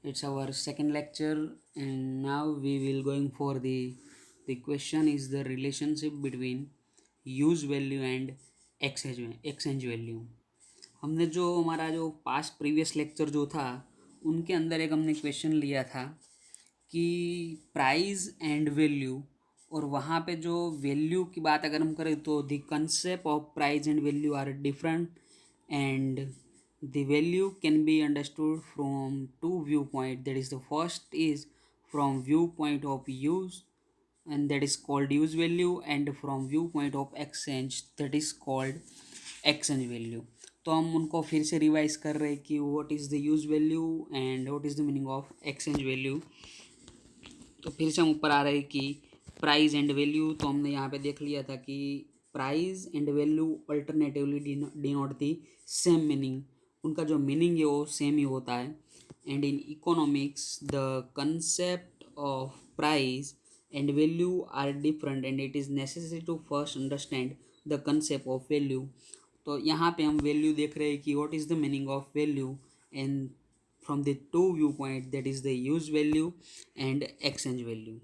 It's our second lecture, and now we will going for the question is the relationship between use value and exchange value. हमने जो हमारा जो past previous lecture जो था उनके अंदर एक हमने क्वेश्चन लिया था कि प्राइस एंड वैल्यू, और वहाँ पे जो वैल्यू की बात अगर हम करें तो the concept of price and value are different, and the value can be understood from two viewpoint. That is, the first is from viewpoint of use, and that is called use value, and from viewpoint of exchange, that is called exchange value. तो हम उनको फिर से revise कर रहे हैं कि what is the use value and what is the meaning of exchange value. तो फिर से हम ऊपर आ रहे हैं कि प्राइस एंड वैल्यू. तो हमने यहाँ पे देख लिया था कि price and value alternatively denote the same meaning. उनका जो मीनिंग है वो सेम ही होता है. And in economics the concept of price and value are different, and it is necessary to first understand the concept of value. तो यहाँ पे हम वैल्यू देख रहे हैं कि what is the meaning of value, and from the two viewpoint, that is the use value and exchange value.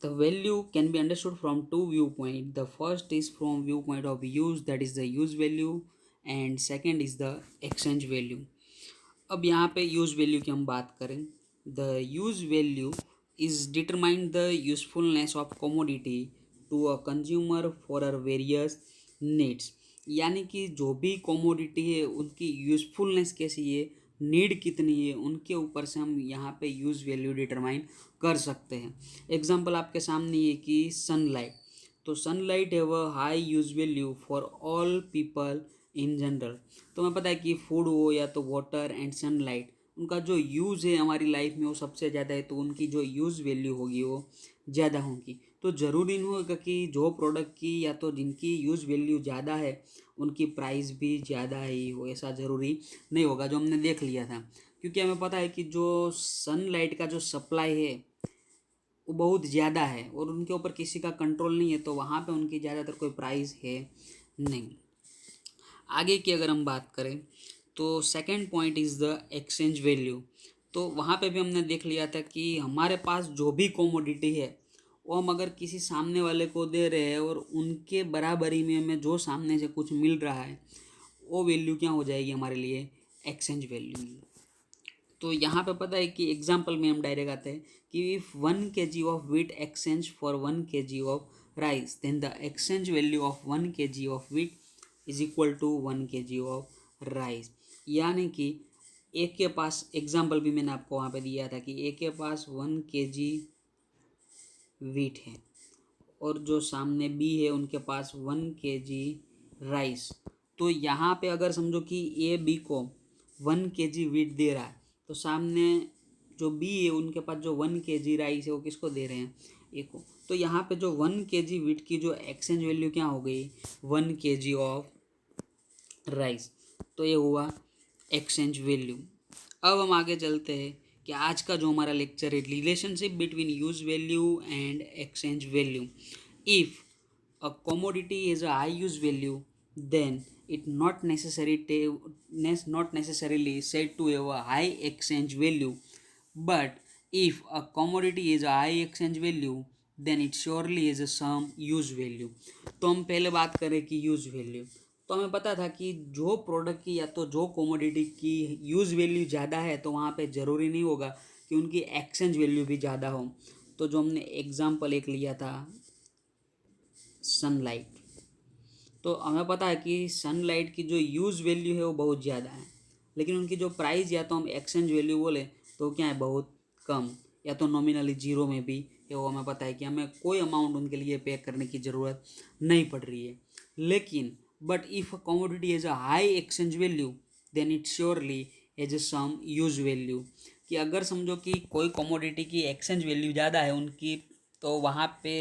The value can be understood from two viewpoint. The first is from viewpoint of use, that is the use value, and second is the exchange value. अब यहाँ पे use value की हम बात करें. The use value is determine the usefulness of commodity to a consumer for our various needs. यानी कि जो भी कमोडिटी है उनकी यूजफुलनेस कैसी है, नीड कितनी है, उनके ऊपर से हम यहाँ पे यूज़ वैल्यू डिटरमाइन कर सकते हैं. एग्जांपल आपके सामने ये कि सनलाइट. तो sunlight have a high use value for all people in general. तो हमें पता है कि फूड हो या तो वाटर एंड सनलाइट, उनका जो यूज़ है हमारी लाइफ में वो सबसे ज़्यादा है, तो उनकी जो यूज़ वैल्यू होगी वो ज़्यादा होगी. तो ज़रूरी नहीं होगा कि जो प्रोडक्ट की या तो जिनकी यूज़ वैल्यू ज़्यादा है उनकी प्राइस भी ज़्यादा ही हो, ऐसा ज़रूरी नहीं होगा, जो हमने देख लिया था. क्योंकि हमें पता है कि जो सनलाइट का जो सप्लाई है वो बहुत ज़्यादा है और उनके ऊपर किसी का कंट्रोल नहीं है, तो वहाँ पे उनकी ज़्यादातर कोई प्राइस है नहीं. आगे की अगर हम बात करें तो second point is the exchange value. तो वहाँ पे भी हमने देख लिया था कि हमारे पास जो भी कमोडिटी है वो हम अगर किसी सामने वाले को दे रहे हैं और उनके बराबरी में हमें जो सामने से कुछ मिल रहा है वो वैल्यू क्या हो जाएगी हमारे लिए, एक्सचेंज वैल्यू. तो यहाँ पे पता है कि एग्जाम्पल में हम डायरेक्ट आते हैं कि if 1 kg of wheat exchange for 1 kg of rice, then the exchange value of 1 kg of wheat is equal to 1 kg of rice. यानी कि एक के पास, एग्जाम्पल भी मैंने आपको वहाँ पे दिया था कि एक के पास 1 kg वीट है और जो सामने बी है उनके पास 1 kg राइस. तो यहाँ पे अगर समझो कि ए बी को 1 kg वीट दे रहा है, तो सामने जो बी है उनके पास जो 1 kg राइस है वो किसको दे रहे हैं, ए को. तो यहाँ पे जो 1 kg वीट की जो एक्सचेंज वैल्यू क्या हो गई, 1 kg ऑफ राइस. तो ये हुआ एक्सचेंज वैल्यू. अब हम आगे चलते हैं कि आज का जो हमारा लेक्चर है, relationship between use value and exchange value. If a commodity is a high use value, then it not necessarily said to have a high exchange value. But if a commodity is a high exchange value, then it surely is a some use value. तो हम पहले बात करें कि use value. तो हमें पता था कि जो प्रोडक्ट की या तो जो कमोडिटी की यूज़ वैल्यू ज़्यादा है तो वहाँ पे ज़रूरी नहीं होगा कि उनकी एक्सचेंज वैल्यू भी ज़्यादा हो. तो जो हमने एग्जांपल एक लिया था सनलाइट, तो हमें पता है कि सनलाइट की जो यूज़ वैल्यू है वो बहुत ज़्यादा है, लेकिन उनकी जो प्राइस या तो हम एक्सचेंज वैल्यू बोले तो क्या है, बहुत कम, या तो नॉमिनली जीरो में भी है. वो हमें पता है कि हमें कोई अमाउंट उनके लिए पे करने की ज़रूरत नहीं पड़ रही है. लेकिन but if a commodity has a high exchange value, then it surely has a some use value. कि अगर समझो कि कोई कमोडिटी की एक्सचेंज वैल्यू ज़्यादा है उनकी, तो वहाँ पे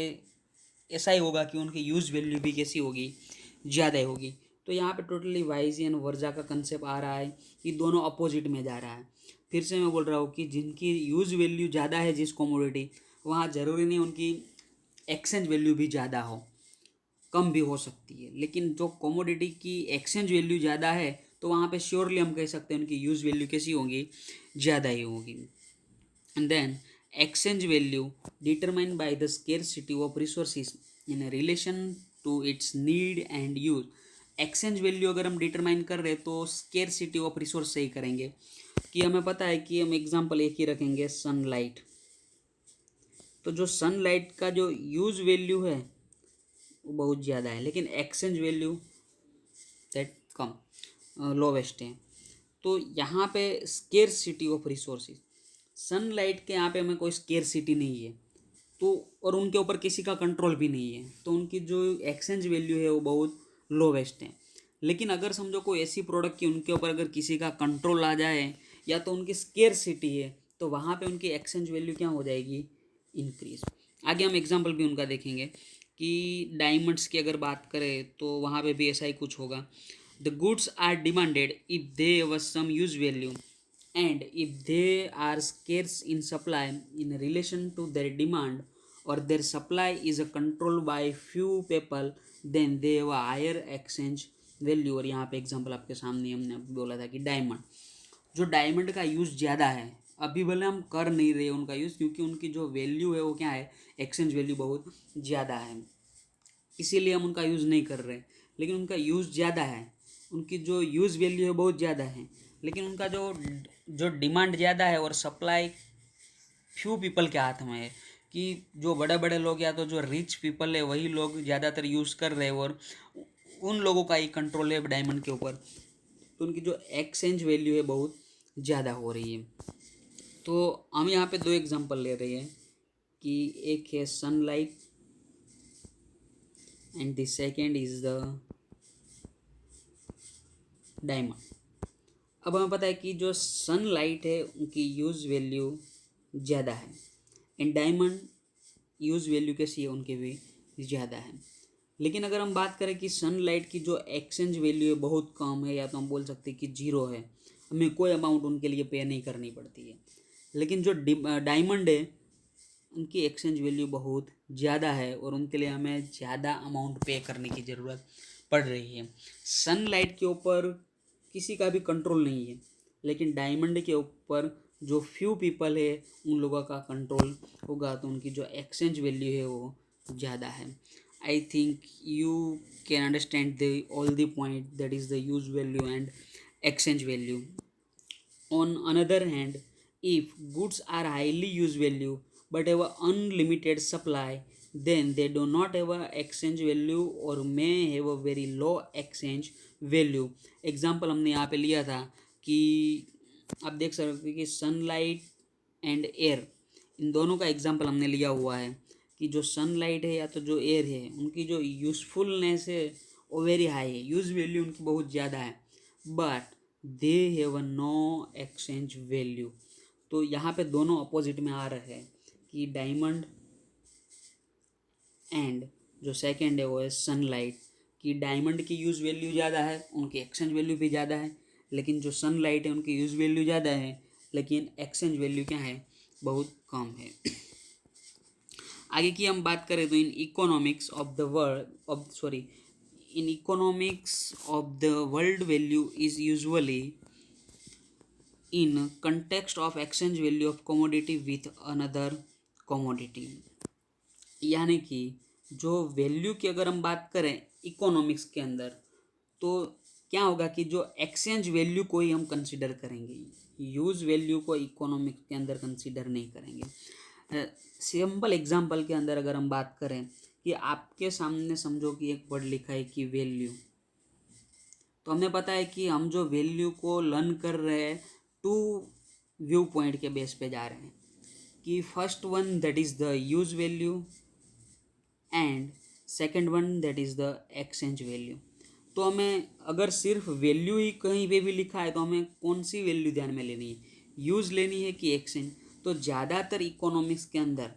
ऐसा ही होगा कि उनकी यूज़ वैल्यू भी कैसी होगी, ज़्यादा ही होगी. तो यहाँ पे टोटली वाइजियन वर्जा का कंसेप्ट आ रहा है कि दोनों अपोजिट में जा रहा है. फिर से मैं बोल रहा हूँ कि जिनकी यूज़ वैल्यू ज़्यादा है जिस कमोडिटी, वहाँ ज़रूरी नहीं उनकी एक्सचेंज वैल्यू भी ज़्यादा हो, कम भी हो सकती है. लेकिन जो कमोडिटी की एक्सचेंज वैल्यू ज़्यादा है तो वहाँ पे श्योरली हम कह सकते हैं उनकी यूज़ वैल्यू कैसी होगी, ज़्यादा ही होगी. And then exchange value determined by the scarcity of resources in relation to its need and use. Exchange value अगर हम डिटरमाइन कर रहे हैं तो स्केर्सिटी ऑफ रिसोर्स से ही करेंगे. कि हमें पता है कि हम एग्जांपल एक ही रखेंगे, सनलाइट. तो जो सनलाइट का जो यूज वैल्यू है वो बहुत ज़्यादा है, लेकिन exchange value that come lowest है. तो यहाँ पे स्केर्सिटी ऑफ रिसोर्सेज, सनलाइट के यहाँ पे हमें कोई स्केर्सिटी नहीं है, तो और उनके ऊपर किसी का कंट्रोल भी नहीं है, तो उनकी जो एक्सचेंज वैल्यू है वो बहुत लोवेस्ट है. लेकिन अगर समझो कोई ऐसी प्रोडक्ट की उनके ऊपर अगर किसी का कंट्रोल आ जाए या तो उनकी स्केर्सिटी है, तो वहाँ पे उनकी एक्सचेंज वैल्यू क्या हो जाएगी, इंक्रीज. आगे हम एग्जांपल भी उनका देखेंगे कि डायमंड्स की अगर बात करें तो वहाँ पे भी ऐसा ही कुछ होगा. The goods are demanded if they have some use value and if they are scarce in supply in relation to their demand or their supply is controlled by few people then they have a higher exchange value. और यहाँ पे example आपके सामने हमने बोला था कि diamond, जो डायमंड का यूज़ ज़्यादा है, अभी भले हम कर नहीं रहे उनका यूज़ क्योंकि उनकी जो वैल्यू है वो क्या है, एक्सचेंज वैल्यू बहुत ज़्यादा है, इसीलिए हम उनका यूज़ नहीं कर रहे. लेकिन उनका यूज़ ज़्यादा है, उनकी जो यूज़ वैल्यू है बहुत ज़्यादा है, लेकिन उनका जो जो डिमांड ज़्यादा है और सप्लाई फ्यू पीपल के हाथ में है. कि जो बड़े बड़े लोग या तो जो रिच पीपल है वही लोग ज़्यादातर यूज़ कर रहे हैं और उन लोगों का ही कंट्रोल है डायमंड के ऊपर, तो उनकी जो एक्सचेंज वैल्यू है बहुत ज़्यादा हो रही है. तो हम यहाँ पे दो एग्जांपल ले रहे हैं कि एक है sunlight and the second is the diamond. अब हमें पता है कि जो सनलाइट है उनकी यूज़ वैल्यू ज़्यादा है एंड डायमंड यूज़ वैल्यू कैसी है, उनके भी ज़्यादा है. लेकिन अगर हम बात करें कि सनलाइट की जो एक्सचेंज वैल्यू है बहुत कम है, या तो हम बोल सकते हैं कि जीरो है, हमें कोई अमाउंट उनके लिए पे नहीं करनी पड़ती है. लेकिन जो डायमंड है उनकी एक्सचेंज वैल्यू बहुत ज़्यादा है और उनके लिए हमें ज़्यादा अमाउंट पे करने की ज़रूरत पड़ रही है. सनलाइट के ऊपर किसी का भी कंट्रोल नहीं है, लेकिन डायमंड के ऊपर जो फ्यू पीपल है उन लोगों का कंट्रोल होगा, तो उनकी जो एक्सचेंज वैल्यू है वो ज़्यादा है. I think you can understand the all the point that is the use value and exchange value. On another hand, if goods are highly use value but have a unlimited supply, then they do not have a exchange value or may have a very low exchange value. Example हमने यहाँ पे लिया था कि आप देख सकते हैं कि सनलाइट एंड एयर, इन दोनों का एग्जाम्पल हमने लिया हुआ है कि जो सनलाइट है या तो जो एयर है उनकी जो यूज़फुलनेस है वो वेरी हाई है, यूज़ वैल्यू उनकी बहुत ज़्यादा है, but they have a no exchange value. तो यहाँ पे दोनों अपोजिट में आ रहे हैं कि डायमंड एंड जो सेकंड है वो है सनलाइट, कि डायमंड की यूज़ वैल्यू ज़्यादा है, उनकी एक्सचेंज वैल्यू भी ज़्यादा है, लेकिन जो सनलाइट है उनकी यूज़ वैल्यू ज़्यादा है लेकिन एक्सचेंज वैल्यू क्या है, बहुत कम है. आगे की हम बात करें तो in economics of the world in economics of the world value is usually in context of exchange value of commodity with another commodity. यानी कि जो वैल्यू की अगर हम बात करें इकोनॉमिक्स के अंदर तो क्या होगा कि जो एक्सचेंज वैल्यू को ही हम कंसिडर करेंगे, यूज़ वैल्यू को इकोनॉमिक्स के अंदर कंसिडर नहीं करेंगे. सिंपल एग्जांपल के अंदर अगर हम बात करें कि आपके सामने समझो कि एक वर्ड लिखा है कि वैल्यू, तो हमें पता है कि हम जो वैल्यू को लर्न कर रहे हैं टू व्यू पॉइंट के बेस पे जा रहे हैं कि first one that is the use value and second one that is the exchange value. तो हमें अगर सिर्फ वैल्यू ही कहीं पे भी लिखा है तो हमें कौन सी वैल्यू ध्यान में लेनी है, यूज़ लेनी है कि एक्सचेंज. तो ज़्यादातर इकोनॉमिक्स के अंदर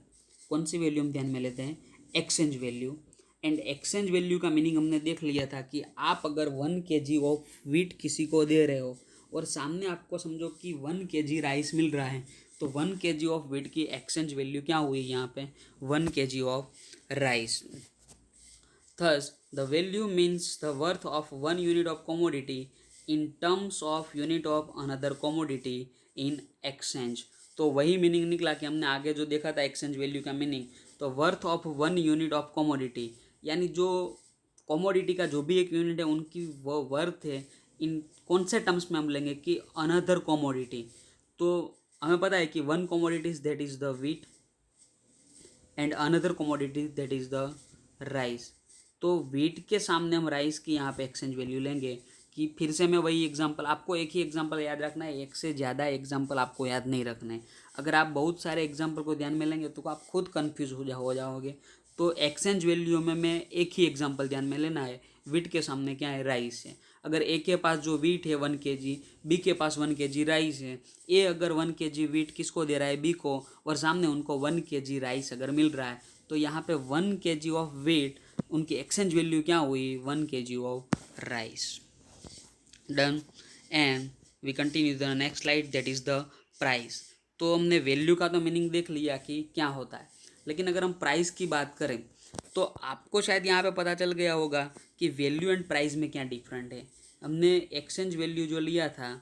कौन सी वैल्यू हम ध्यान में लेते हैं, exchange value. And exchange value का मीनिंग हमने देख लिया था कि आप अगर 1 kg ऑफ वीट किसी को दे रहे हो और सामने आपको समझो कि 1 kg राइस मिल रहा है, तो 1 kg ऑफ वीट की एक्सचेंज वैल्यू क्या हुई यहाँ पे, 1 kg of rice. Thus, the value means the worth of 1 unit of commodity in terms of unit of another commodity in exchange. तो वही मीनिंग निकला कि हमने आगे जो देखा था एक्सचेंज वैल्यू का मीनिंग, तो worth of one unit of commodity, यानी जो कमोडिटी का जो भी एक यूनिट है उनकी वो वर्थ है, इन कौन से टर्म्स में हम लेंगे कि अनदर कमोडिटी। तो हमें पता है कि one commodities that is the wheat and another commodity that is the rice. तो वीट के सामने हम राइस की यहाँ पे एक्सचेंज वैल्यू लेंगे। कि फिर से मैं वही एग्जांपल, आपको एक ही एग्जांपल याद रखना है, एक से ज़्यादा एग्जांपल आपको याद नहीं रखना है। अगर आप बहुत सारे एग्जांपल को ध्यान में लेंगे तो आप खुद कंफ्यूज हो जाओगे। तो एक्सचेंज वैल्यू में मैं एक ही एग्जांपल ध्यान में लेना है, वीट के सामने क्या है, राइस है। अगर ए के पास जो वीट है 1 kg, बी के पास 1 kg राइस है, ए अगर 1 kg वीट किसको दे रहा है, बी को, और सामने उनको 1 kg राइस अगर मिल रहा है, तो यहाँ पे 1 kg ऑफ वीट, उनकी एक्सचेंज वैल्यू क्या हुई, 1 kg of rice. Done. And we continue the next slide that is the price. तो हमने वैल्यू का तो मीनिंग देख लिया कि क्या होता है, लेकिन अगर हम प्राइस की बात करें तो आपको शायद यहाँ पे पता चल गया होगा कि वैल्यू एंड प्राइस में क्या डिफरेंट है। हमने एक्सचेंज वैल्यू जो लिया था,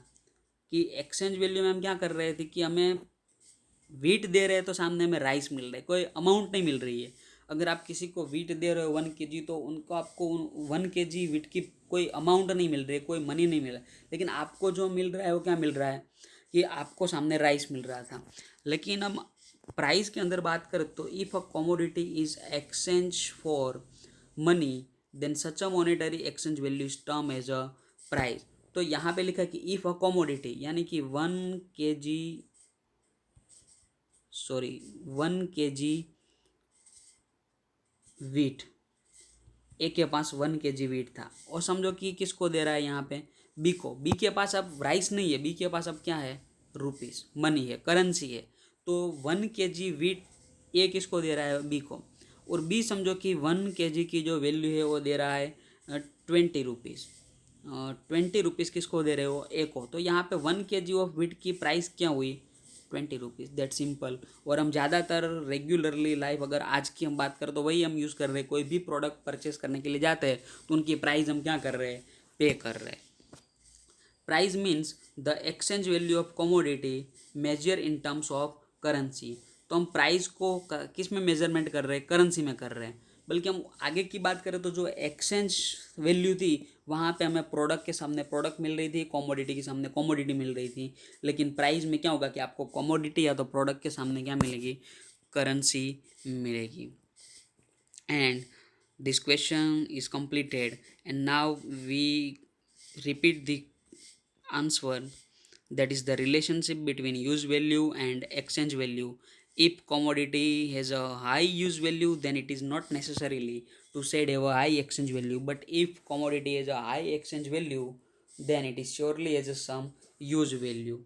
कि एक्सचेंज वैल्यू में हम क्या कर रहे थे कि हमें वीट दे रहे हैं तो सामने में राइस मिल रहा है, कोई अमाउंट नहीं मिल रही है। अगर आप किसी को वीट दे रहे हो 1 kg, तो उनको आपको 1 kg वीट की कोई अमाउंट नहीं मिल रही है, कोई मनी नहीं मिल रहा है, लेकिन आपको जो मिल रहा है वो क्या मिल रहा है कि आपको सामने राइस मिल रहा था। लेकिन हम प्राइस के अंदर बात करें तो if a commodity is exchange for money then such a monetary exchange value is term as a price. तो यहाँ पे लिखा है कि इफ़ अ कमोडिटी, यानी कि 1 kg वीट, ए के पास 1 kg वीट था, और समझो कि किसको दे रहा है यहाँ पे, बी को। बी के पास अब राइस नहीं है, बी के पास अब क्या है, रुपीस, मनी है, करेंसी है। तो 1 kg वीट ए किसको दे रहा है, बी को, और बी समझो कि 1 kg की जो वैल्यू है वो दे रहा है 20 रुपीज़। 20 रुपीज़ किसको दे रहे हो, ए को। तो यहाँ पे 1 kg ऑफ वीट की प्राइस क्या हुई, 20 रुपीज़, दैट सिंपल। और हम ज़्यादातर रेगुलरली लाइफ, अगर आज की हम बात करें तो वही हम यूज़ कर रहे हैं। कोई भी प्रोडक्ट परचेस करने के लिए जाते हैं तो उनकी प्राइस हम क्या कर रहे हैं, पे कर रहे हैं। Price means the exchange value of commodity measure in terms of currency. तो हम प्राइस को किस में मेजरमेंट कर रहे हैं, करेंसी में कर रहे हैं। बल्कि हम आगे की बात करें तो जो एक्सचेंज वैल्यू थी वहाँ पे हमें प्रोडक्ट के सामने प्रोडक्ट मिल रही थी, कमोडिटी के सामने कमोडिटी मिल रही थी। लेकिन प्राइस में क्या होगा कि आपको कमोडिटी या तो प्रोडक्ट के सामने क्या मिलेगी, करेंसी मिलेगी। And this question is completed, and now we repeat the answer, that is the relationship between use value and exchange value. If commodity has a high use value, then it is not necessarily to say have a high exchange value, but if commodity has a high exchange value, then it is surely has a some use value.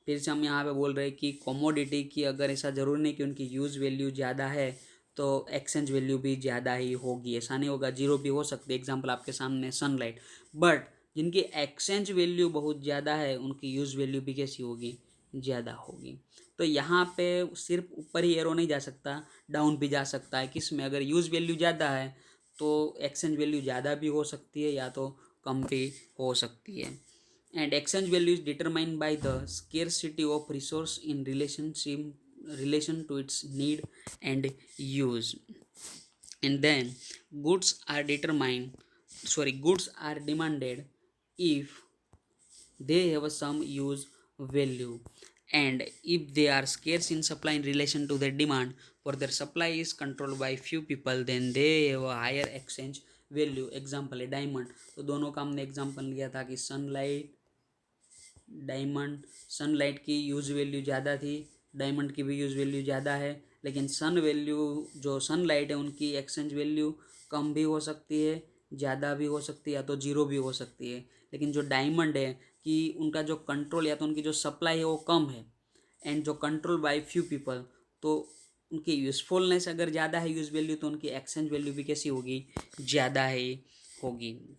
फिर से हम यहाँ पे बोल रहे हैं कि commodity की अगर ऐसा ज़रूरी नहीं कि उनकी यूज़ वैल्यू ज़्यादा है तो एक्सचेंज वैल्यू भी ज़्यादा ही होगी, ऐसा नहीं होगा, जीरो भी हो सकती है। एग्जांपल आपके सामने सनलाइट। बट जिनकी एक्सचेंज वैल्यू बहुत ज़्यादा है उनकी यूज़ वैल्यू भी कैसी होगी, ज़्यादा होगी। तो यहाँ पे सिर्फ ऊपर ही एरो नहीं जा सकता, डाउन भी जा सकता है। किस में, अगर यूज़ वैल्यू ज़्यादा है तो एक्सचेंज वैल्यू ज़्यादा भी हो सकती है या तो कम भी हो सकती है। And exchange value is determined by the scarcity of resource in relation to its need and use. And then goods are demanded if they have some use value, and if they are scarce in supply in relation to their demand, for their supply is controlled by few people, then they have a higher exchange value. Example है diamond. तो दोनों का हमने example लिया था कि sunlight, diamond. Sunlight की use value ज़्यादा थी, डायमंड की भी यूज़ वैल्यू ज़्यादा है, लेकिन जो सनलाइट है उनकी एक्सचेंज वैल्यू कम भी हो सकती है, ज़्यादा भी हो सकती है, या तो जीरो भी हो सकती है। लेकिन जो डायमंड है कि उनका जो कंट्रोल या तो उनकी जो सप्लाई है वो कम है, एंड जो कंट्रोल बाय फ्यू पीपल, तो उनकी यूज़फुलनेस अगर ज़्यादा है यूज़ वैल्यू, तो उनकी एक्सचेंज वैल्यू भी कैसी होगी, ज़्यादा ही होगी।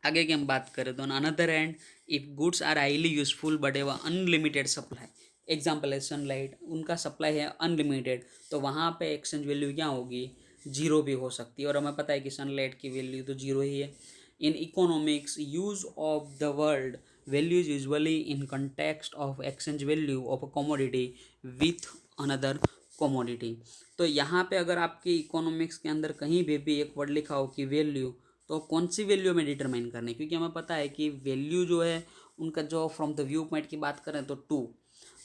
आगे की हम बात करें तो another and if goods are highly useful but have unlimited supply, example है सनलाइट, उनका सप्लाई है अनलिमिटेड, तो वहाँ पे एक्सचेंज वैल्यू क्या होगी, जीरो भी हो सकती है। और हमें पता है कि सनलाइट की वैल्यू तो जीरो ही है। In economics, use of the word value is usually in context of exchange value of a commodity with another commodity. तो यहाँ पे अगर आपके इकोनॉमिक्स के अंदर कहीं भी एक वर्ड लिखा हो कि वैल्यू, तो कौन सी वैल्यू में डिटरमाइन करनी, क्योंकि हमें पता है कि वैल्यू जो है उनका जो फ्रॉम द व्यू पॉइंट की बात करें तो two,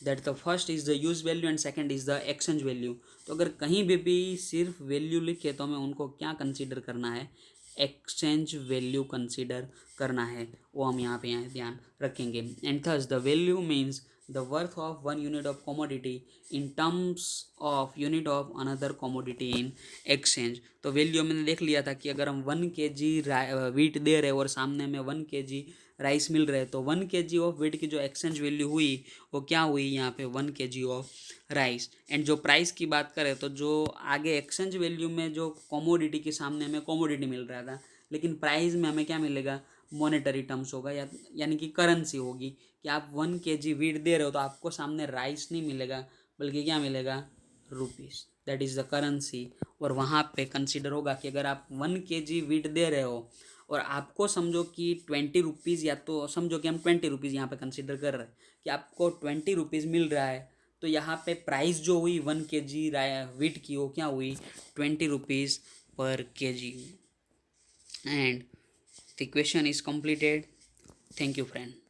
that the first is the use value and second is the exchange value. तो अगर कहीं भी सिर्फ वैल्यू लिखे तो हमें उनको क्या कंसीडर करना है, एक्सचेंज वैल्यू कंसीडर करना है, वो हम यहाँ पे ध्यान रखेंगे. And thus the value means the worth of one unit of commodity in terms of unit of another commodity in exchange. तो वैल्यू मैंने देख लिया था कि अगर हम 1 kg वीट दे रहे और सामने में 1 kg राइस मिल रहे, तो 1 kg ऑफ वीट की जो एक्सचेंज वैल्यू हुई वो क्या हुई यहाँ पे 1 kg ऑफ राइस. एंड जो प्राइस की बात करें तो जो आगे एक्सचेंज वैल्यू में जो कमोडिटी के सामने हमें कमोडिटी मिल रहा था, लेकिन प्राइस में हमें क्या मिलेगा, मॉनेटरी टर्म्स होगा, यानी कि करेंसी होगी. कि आप 1 kg वीट दे रहे हो तो आपको सामने राइस नहीं मिलेगा, बल्कि क्या मिलेगा, rupees. That is the currency. और वहाँ पे कंसिडर होगा कि अगर आप 1 kg वीट दे रहे हो और आपको समझो कि 20 रुपीज़, या तो समझो कि हम 20 रुपीज़ यहाँ पे कंसिडर कर रहे हैं कि आपको 20 रुपीज़ मिल रहा है, तो यहाँ पे प्राइस जो हुई 1 kg वीट की वो क्या हुई, 20 रुपीज़ पर kg. And the question is completed. Thank you, friend.